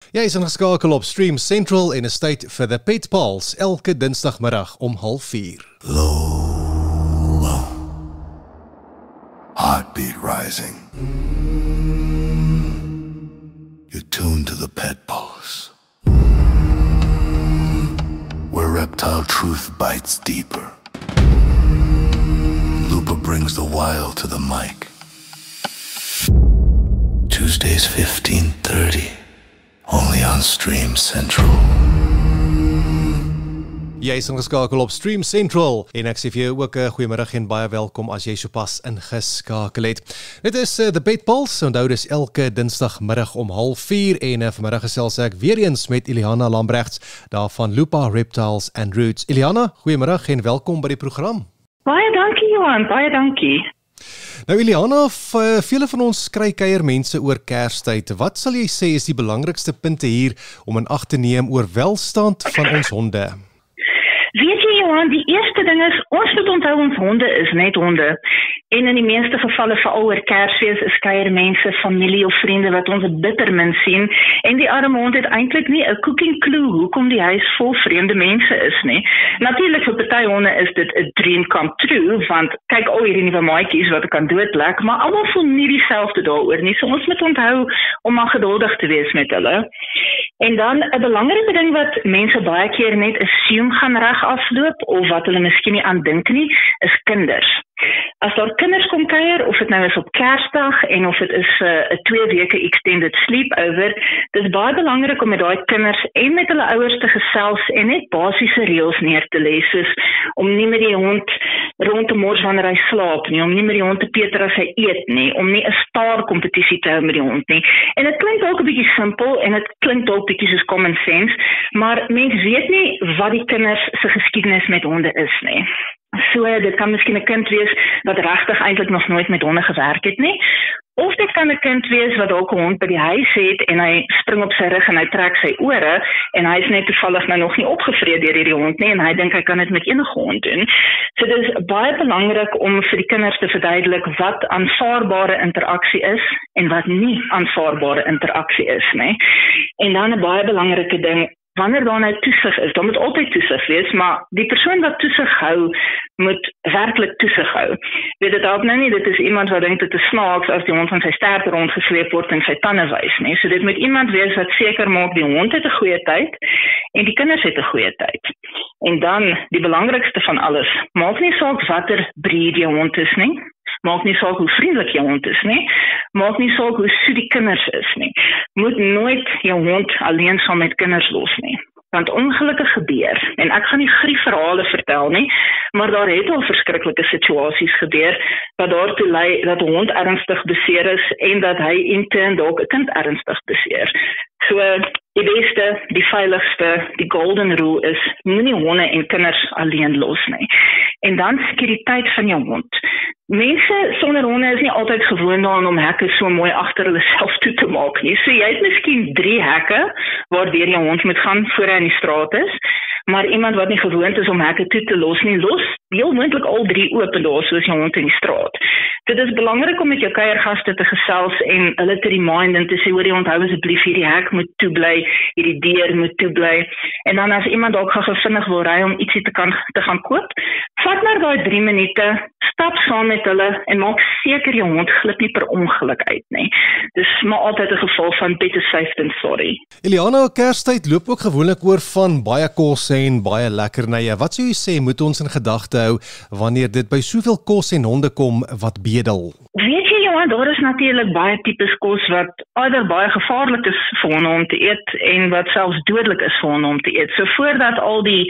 Jy is ingeskakel op Stream Central en is tyd vir The Pet Pals elke dinsdagmiddag om 3:30. Low, heartbeat rising. You're tuned to the Pet Pulse, where reptile truth bites deeper. Lupa brings the wild to the mic. Tuesdays 15:30, only on Stream Central. Jy is ingeskakel op Stream Central en ek sê vir jou ook 'n goeiemiddag en baie welkom as jy sopas ingeskakel het. Dit is The Pet Pals, onthou dis elke dinsdagmiddag om 3:30 en vanmiddag gesels ek weer eens met Iliana Lambrechts daar van Lupa Reptiles and Roots. Iliana, goeiemiddag en welkom by die program. Baie dankie Johan, baie dankie. Nou Iliana, vele van ons kry kuiermense oor Kerstyd. Wat sal jy sê is die belangrikste punte hier om in ag te neem oor welstand van ons honde? Weet jy Johan, die eerste ding is, ons moet onthou ons honde is net honde. En in die meeste gevalle, veral oor Kersfees, is kuiermense, familie of vriende wat ons bitter min sien. En die arme hond het eintlik nie 'n cooking clue hoekom die huis vol vreemde mense is nie. Natuurlik vir party honde is dit 'n dream come true, want kyk al hierdie nuwe maatjies wat ek kan doodlek, maar almal voel nie dieselfde daaroor nie. So ons moet onthou om maar geduldig te wees met hulle. En dan 'n belangrike ding wat mense baie keer net assume gaan reg afloop of wat hulle miskien nie aan dink nie, is kinders. As daar kinders kom kuier, of dit nou is op Kersdag en of dit is 'n 2 weke extended sleepover, dit is baie belangrik om met daai kinders en met hulle ouers te gesels en net basiese reëls neer te lê, soos om nie met die hond rond te mors wanneer hy slaap nie, om nie met die hond te peter as hy eet nie, om nie 'n staar kompetisie te hou met die hond nie. En dit klink dalk 'n bietjie simpel en dit klink dalk bietjie soos common sense, maar mens weet nie wat die kinders se geskiedenis met honde is nie. So, dit kan miskien 'n kind wees wat regtig eintlik nog nooit met honde gewerk het nie. Of dit kan 'n kind wees wat dalk 'n hond by die huis het en hy spring op sy rug en hy trek sy ore en hy is net toevallig nou nog nie opgevreet deur hierdie hond nie en hy dink hy kan dit met enige hond doen. So dit is baie belangrik om vir die kinders te verduidelik wat aanvaarbare interaksie is en wat nie aanvaarbare interaksie is nie. En dan 'n baie belangrike ding, wanneer daar nou toesig is, dan moet altyd toesig wees, maar die persoon wat toesig hou, moet werklik toesig hou. Weet dit help nou nie, dit is iemand wat dink dit is snaaks as die hond van sy stert rondgesleep word en sy tande wys nie. So dit moet iemand wees wat seker maak die hond het 'n goeie tyd en die kinders het 'n goeie tyd. En dan, die belangrikste van alles, maak nie saak watter breed jou hond is nie, maak nie saak hoe vriendelik jou hond is nie, maak nie saak hoe soet die kinders is nie. Moet nooit jou hond alleen saam met kinders los nie. Want ongelukke gebeur, en ek gaan nie griefverhale vertel nie, maar daar het al verskriklike situasies gebeur, wat daartoe lei dat 'n hond ernstig beseer is, en dat hy intern dalk 'n kind ernstig beseer. So, die beste, die veiligste, die golden rule is, moenie honde en kinders alleen los nie. En dan sekuriteit van jou hond. Mense sonder honde is nie altyd gewoond daaraan om hekke so mooi agter hulle self toe te maak nie. So jy het miskien 3 hekke waardeur jou hond moet gaan voor hy in die straat is, maar iemand wat nie gewoond is om hekke toe te los nie, los heel moontlik al 3 oop en daar soos jou hond in die straat. Dit is belangrik om met jou kuiergaste te gesels en hulle te remind en te sê, hoor jy onthou asseblief hierdie hek moet toe bly, hierdie deur moet toe bly. En dan as iemand dalk gou vinnig wil ry om ietsie te gaan koop, vat maar daai 3 minute, stap saam met hulle en maak seker jou hond glip nie per ongeluk uit nie. Dis maar altyd 'n geval van better safe than sorry. Iliana, Kerstyd loop ook gewoonlik oor van baie kos en baie lekkernye. Wat sou jy sê moet ons in gedagte hou wanneer dit by soveel kos en honde kom wat bedel? Weet jy Johan, daar is natuurlik baie tipes kos wat either baie gevaarlik is vir honde om te eet en wat selfs dodelik is vir honde om te eet. So voordat al die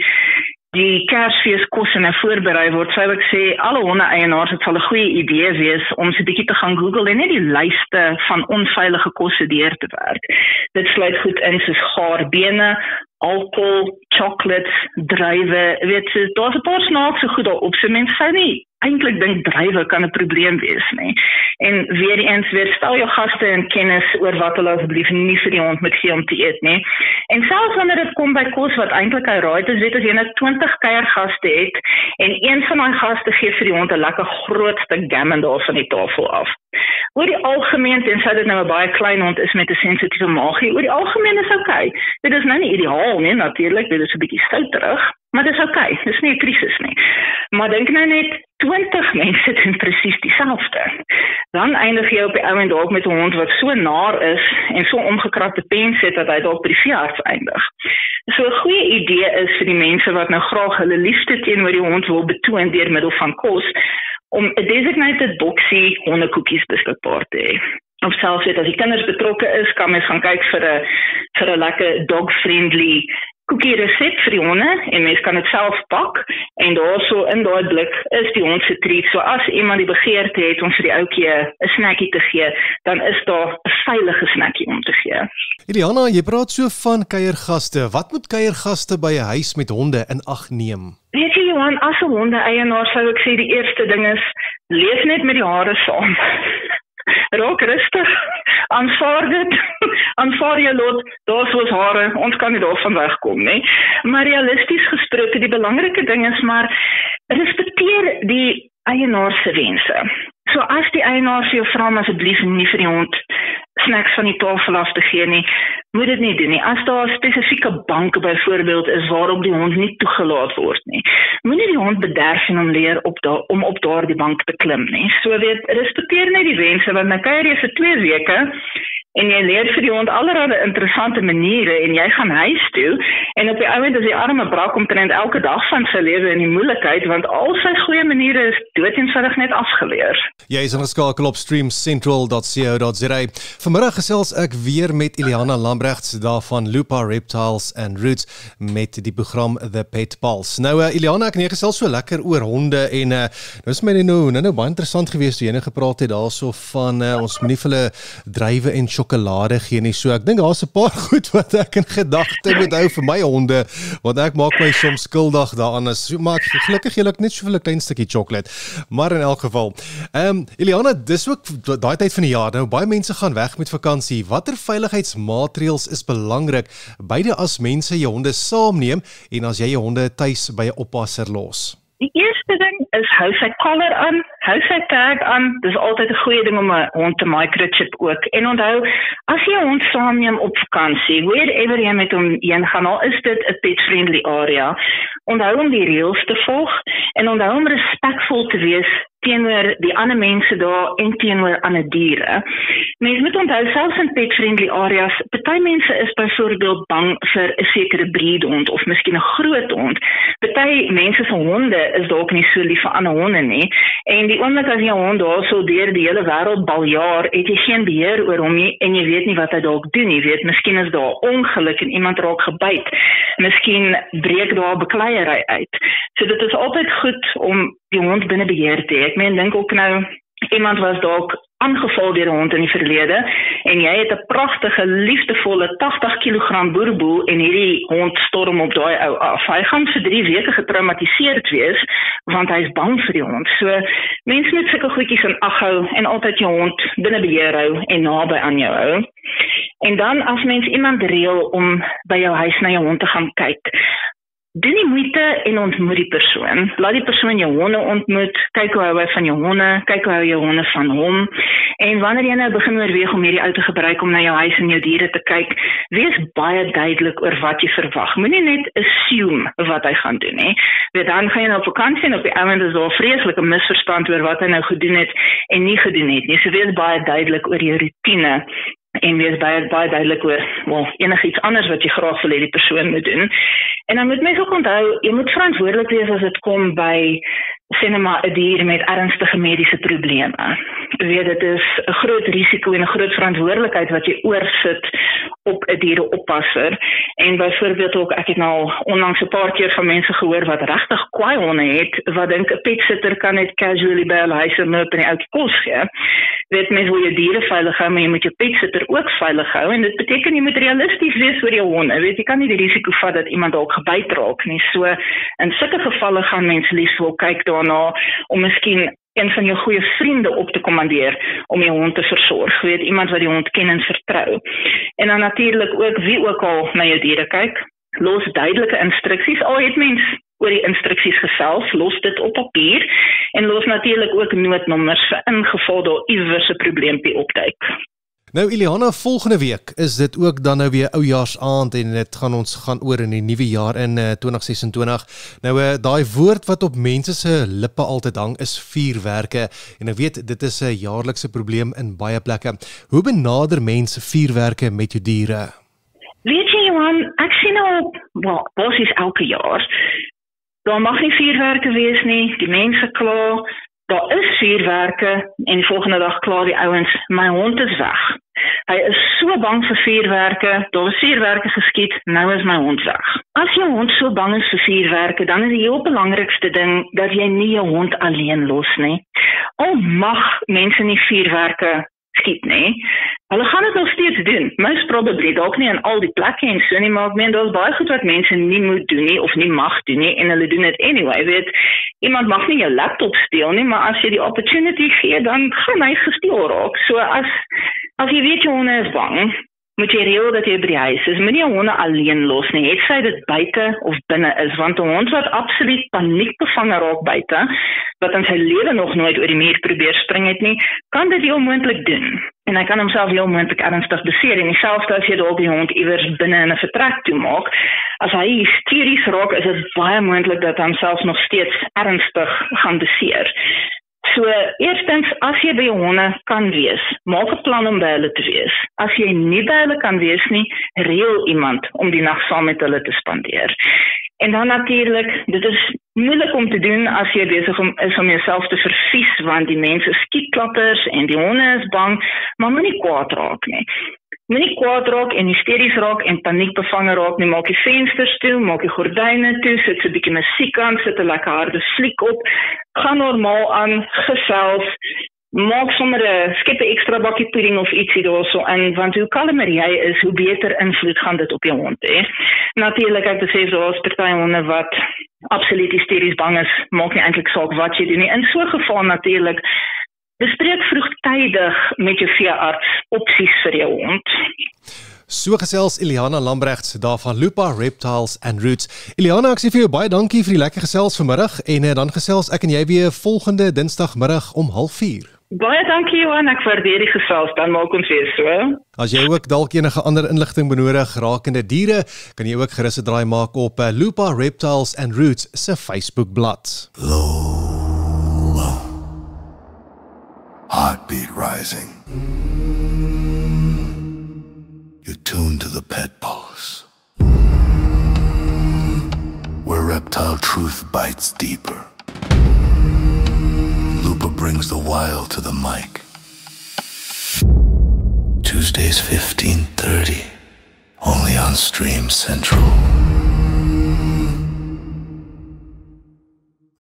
Kersfees kos nou voorberei word, sou ek sê alle honde-eienaars, dit sal 'n goeie idee wees om so 'n bietjie te gaan Google en net die lyste van onveilige kosse deur te werk. Dit sluit goed in soos gaarbene, alkohol, chocolates, druiwe, weet jy, daar's 'n paar snaakse goed daarop, so mense sou nie eintlik dink druiwe kan 'n probleem wees nie. En weer eens, stel jou gaste in kennis oor wat hulle asseblief nie vir die hond moet gee om te eet nie. En selfs wanneer dit kom by kos wat eintlik alright is, weet as jy nou 20 kuiergaste het en een van daai gaste gee vir die hond 'n lekker groot stuk gammon daar van die tafel af. Oor die algemeen, tensy dit nou 'n baie klein hond is met 'n sensitiewe maagie, oor die algemeen is okay. Dit is nou nie ideaal nie, natuurlik, dit is 'n bietjie stouterig, maar dit is okay, dit is nie 'n krisis nie. Maar dink nou net 20 mense doen presies dieselfde. Dan eindig jy op die ou en dalk met 'n hond wat so naar is en so omgekrapte pens het dat hy dalk by die veearts eindig. So 'n goeie idee is vir die mense wat nou graag hulle liefde teenoor die hond wil betoon deur middel van kos, om 'n designated boxie hondekoekies beskikbaar te hê. Of selfs as die kinders betrokke is, kan mens gaan kyk vir 'n lekker dog-friendly koekie resep vir die honde en mens kan dit self bak en daarso in daai blik is die hond se treat. So as iemand die begeerte het om vir die ouetjie 'n snackie te gee, dan is daar 'n veilige snackie om te gee. Eliana, jy praat so van kuiergaste. Wat moet kuiergaste by 'n huis met honde in ag neem? Weet jy Johan, as 'n honde-eienaar sou ek sê die eerste ding is, leef net met die hare saam. Raak rustig, aanvaar dit, aanvaar jou lot, daar soos hare, ons kan nie daarvan wegkom nie. Maar realisties gesproke, die belangrike ding is maar, respekteer die eienaar se wense. So as die eienaar vir jou vra om asseblief nie vir die hond snacks van die tafel af te gee nie, moet dit nie doen nie. As daar 'n spesifieke bank byvoorbeeld is waarop die hond nie toegelaat word nie, moenie die hond bederf en hom leer om op daardie bank te klim nie. So respekteer net die wense, want dan kuier jy vir 2 weke en jy leer vir die hond allerlei interessante maniere en jy gaan huis toe en op die ouend is die arme brak omtrent elke dag van sy lewe in die moeilikheid, want al sy goeie maniere is dood eenvoudig net afgeleer. Jy is ingeskakel op streamcentral.co.za. Vanmiddag gesels ek weer met Eliana Lambrechts daarvan Lupa Reptiles and Roots met die program The Pet Pulse. Nou Eliana, ek gesels so lekker oor honde en nou is my nou baie interessant geweest toe jy nou gepraat het daarso van ons moenie vir hulle druiwe en sjokolade gee nie. So ek dink daar's 'n paar goed wat ek in gedagte moet hou vir my honde, want ek maak my soms skuldig daaraan. Maar gelukkig gee ek net soveel 'n klein stukkie sjokolade. Maar in elk geval, Eliana, dis ook daai tyd van die jaar. Nou baie mense gaan weg met vakansie. Watter veiligheidsmaatreëls is belangrik, beide as mense jou honde saamneem en as jy jou honde tuis by 'n oppasser los? Die eerste ding is hou sy collar aan, hou sy tag aan. Dis altyd 'n goeie ding om 'n hond te microchip ook. En onthou, as jy 'n hond saamneem op vakansie, wherever jy met hom heen gaan, al is dit 'n pet-friendly area, onthou om die reëls te volg en onthou om respekvol te wees teenoor die ander mense daar en teenoor ander diere. Mense moet onthou, selfs in pet-friendly areas, party mense is byvoorbeeld bang vir 'n sekere breed hond of miskien 'n groot hond. Party mense se honde is dalk nie so lief vir ander honde nie. En die oomblik as jy 'n hond daarso deur die hele wêreld baljaar, het jy geen beheer oor hom nie en jy weet nie wat hy dalk doen. Jy weet, miskien is daar 'n ongeluk en iemand raak gebyt. Miskien breek daar 'n bekleierery uit. So dit is altyd goed om die hond binne beheer te hê. Ek meen, dink ook nou, iemand was dalk aangeval deur 'n hond in die verlede en jy het 'n pragtige, liefdevolle 80 kg boerboel en hierdie hond storm op daai ou af. Hy gaan vir 3 weke getraumatiseerd wees want hy is bang vir die hond. So mense moet sulke goedjies in ag hou en altyd jou hond binne beheer hou en naby aan jou hou. En dan as mens iemand reël om by jou huis na jou hond te gaan kyk, doen die moeite en ontmoet die persoon. Laat die persoon jou honde ontmoet, kyk hoe hou hy van jou honde, kyk hoe hou jou honde van hom. En wanneer jy nou begin oorweeg om hierdie ou te gebruik om na jou huis en jou diere te kyk, wees baie duidelik oor wat jy verwag. Moenie net assume wat hy gaan doen nie. Want dan gaan jy nou op vakansie en op die ouend is daar vreeslike misverstand oor wat hy nou gedoen het en nie gedoen het nie. So wees baie duidelik oor jou roetine en wees baie duidelik oor enigiets anders wat jy graag wil hê die persoon moet doen. En dan moet mens ook onthou, jy moet verantwoordelik wees as dit kom by sê net maar 'n dier met ernstige mediese probleme. Dit is 'n groot risiko en 'n groot verantwoordelikheid wat jy oorsit op 'n diereoppasser. En byvoorbeeld ook, ek het nou onlangs 'n paar keer van mense gehoor wat regtig kwaai honde het, wat dink 'n petsitter kan net casually by hulle huis en op 'n ouetjie kos gee. Mense wil jou diere veilig hou, maar jy moet jou petsitter ook veilig hou en dit beteken jy moet realisties wees oor jou honde. Jy kan nie die risiko vat dat iemand dalk gebyt raak nie. So in sulke gevalle gaan mense liefs wil kyk daarna om miskien een van jou goeie vriende op te kommandeer om jou hond te versorg. Iemand wat die hond ken en vertrou. En dan natuurlik ook wie ook al na jou diere kyk, los duidelike instruksies. Al het mens oor die instruksies gesels, los dit op papier en los natuurlik ook noodnommers vir ingeval daar iewers 'n probleempie opduik. Nou Iliana, volgende week is dit ook dan nou weer oujaarsaand en dit gaan ons gaan oor in die nuwe jaar in 2026. Nou daai woord wat op mense se lippe altyd hang is vuurwerke en ek weet dit is 'n jaarlikse probleem in baie plekke. Hoe benader mense vuurwerke met jou diere? Weet jy Johan, ek sien nou basies elke jaar. Daar mag nie vuurwerke wees nie, die mense kla. Daar is vuurwerke en die volgende dag klaar die ouens, my hond is weg. Hy is so bang vir vuurwerke, daar is vuurwerke geskiet, nou is my hond weg. As jou hond so bang is vir vuurwerke, dan is die heel belangrikste ding dat jy nie jou hond alleen los nie. Al mag mense nie vuurwerke skiet nie, hulle gaan dit nog steeds doen. Most probably, dalk nie in al die plekke en so nie, maar ek meen, daar is baie goed wat mense nie moet doen nie, of nie mag doen nie, en hulle doen dit anyway, weet, iemand mag nie jou laptop steel nie, maar as jy die opportunity gee, dan gaan hy gesteel raak. So as jy weet jou honde is bang, moet jy reël dat jy by die huis is. Moenie jou honde alleen los nie, het sy dit buite of binne is, want 'n hond wat absoluut paniekbevange raak buite, wat in sy lewe nog nooit oor die muur probeer spring het nie, kan dit heel moontlik doen. En hy kan homself heel moontlik ernstig beseer. En dieselfde as jy dalk die hond iewers binne in 'n vertrek toemaak, as hy hysteries raak, is dit baie moontlik dat hy homself nog steeds ernstig gaan beseer. So, eerstens, as jy by jou honde kan wees, maak 'n plan om by hulle te wees. As jy nie by hulle kan wees nie, reël iemand om die nag saam met hulle te spandeer. En dan natuurlik, dit is moeilik om te doen as jy besig is om jouself te vervies, want die mense skiet klappers en die honde is bang, maar moenie kwaad raak nie. Moenie kwaad raak en hysteries raak en paniekbevange raak nie. Maak die vensters toe, maak die gordyne toe, sit 'n bietjie musiek aan, sit 'n lekker harde fliek op, gaan normaal aan, gesels, maak sommer skep 'n ekstra bakkie pudding of ietsie daarso in, want hoe kalmer jy is, hoe beter invloed gaan dit op jou hond hê. Natuurlik, ek besef daar is party honde wat absoluut hysteries bang is, maak nie eintlik saak wat jy doen nie. In so 'n geval natuurlik, bespreek vroegtydig met jou veearts opsies vir jou hond. So gesels Iliana Lambrechts daar van Lupa Reptiles and Roots. Iliana, ek sê vir jou baie dankie vir die lekker gesels vanmiddag en dan gesels ek en jy weer volgende Dinsdagmiddag om 04:30. Baie dankie Johan, ek waardeer die gesels, dan maak ons weer so. As jy ook dalk enige ander inligting benodig rakende diere, kan jy ook gerus 'n draai maak op Lupa Reptiles and Roots se Facebookblad. Low, heartbeat rising. You're tuned to the Pet Pulse, where reptile truth bites deeper. Lupa brings the wild to the mic. Tuesdays 15:30, only on Stream Central.